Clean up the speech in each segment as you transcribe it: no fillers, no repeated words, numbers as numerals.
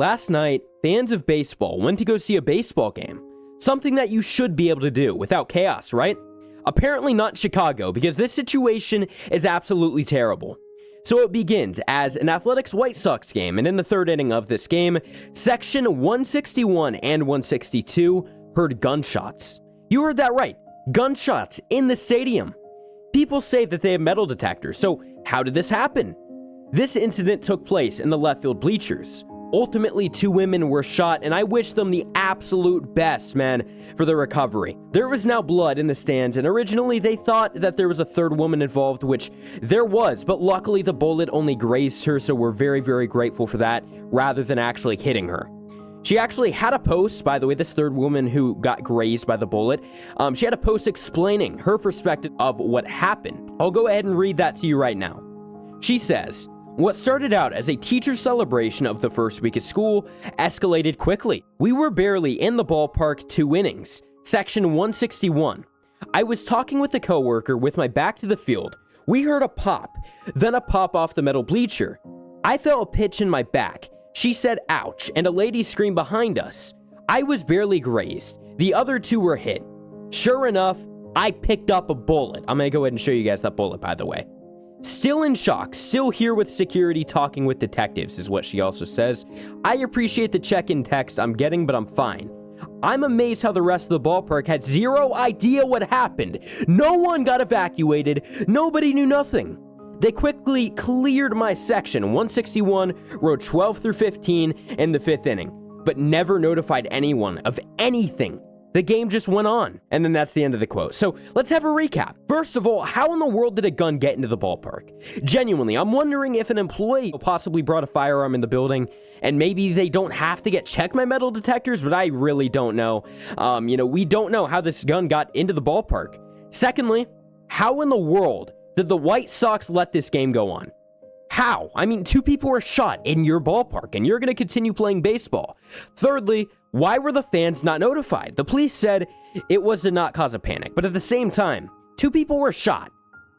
Last night, fans of baseball went to go see a baseball game. Something that you should be able to do without chaos, right? Apparently not Chicago, because this situation is absolutely terrible. So it begins as an Athletics White Sox game, and in the third inning of this game, section 161 and 162 heard gunshots. You heard that right, gunshots in the stadium. People say that they have metal detectors, so how did this happen? This incident took place in the left field bleachers. Ultimately, 2 women were shot, and I wish them the absolute best, man, for their recovery. There was now blood in the stands, and originally they thought that there was a third woman involved, which there was, but luckily the bullet only grazed her, so we're very, very grateful for that, rather than actually hitting her. She actually had a post, by the way, this third woman who got grazed by the bullet, she had a post explaining her perspective of what happened. I'll go ahead and read that to you right now. She says, "What started out as a teacher celebration of the first week of school escalated quickly. We were barely in the ballpark 2 innings. Section 161. I was talking with a coworker with my back to the field. We heard a pop, then a pop off the metal bleacher. I felt a pitch in my back. She said, ouch, and a lady screamed behind us. I was barely grazed. The other 2 were hit. Sure enough, I picked up a bullet." I'm going to go ahead and show you guys that bullet, by the way. "Still in shock, still here with security talking with detectives," is what she also says. "I appreciate the check-in text I'm getting, but I'm fine. I'm amazed how the rest of the ballpark had zero idea what happened. No one got evacuated. Nobody knew nothing. They quickly cleared my section, 161, row 12 through 15 in the 5th inning, but never notified anyone of anything. The game just went on." And then that's the end of the quote. So let's have a recap. First of all, how in the world did a gun get into the ballpark? Genuinely, I'm wondering if an employee possibly brought a firearm in the building, and maybe they don't have to get checked by metal detectors, but I really don't know. We don't know how this gun got into the ballpark. Secondly, how in the world did the White Sox let this game go on? How? I mean, 2 people were shot in your ballpark, and you're going to continue playing baseball. Thirdly, why were the fans not notified? The police said it was to not cause a panic, but at the same time, 2 people were shot.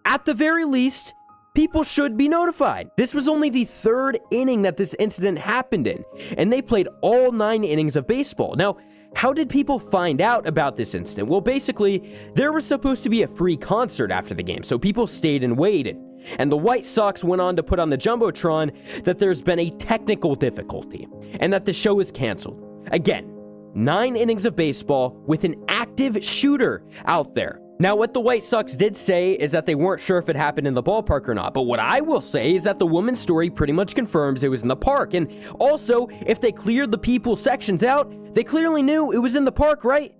At the very least, people should be notified. This was only the 3rd inning that this incident happened in, and they played all 9 innings of baseball. Now, how did people find out about this incident? Well, basically, there was supposed to be a free concert after the game, so people stayed and waited. And the White Sox went on to put on the Jumbotron that there's been a technical difficulty, and that the show is canceled. Again, 9 innings of baseball with an active shooter out there. Now, what the White Sox did say is that they weren't sure if it happened in the ballpark or not, but what I will say is that the woman's story pretty much confirms it was in the park, and also, if they cleared the people's sections out, they clearly knew it was in the park, right?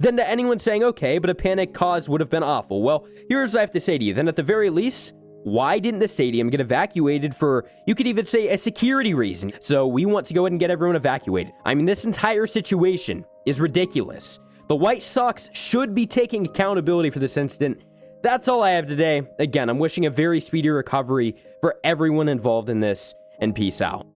Then to anyone saying, okay, but a panic cause would have been awful, well, here's what I have to say to you. Then at the very least, why didn't the stadium get evacuated for, you could even say, a security reason? So we want to go ahead and get everyone evacuated. I mean, this entire situation is ridiculous. The White Sox should be taking accountability for this incident. That's all I have today. Again, I'm wishing a very speedy recovery for everyone involved in this, and peace out.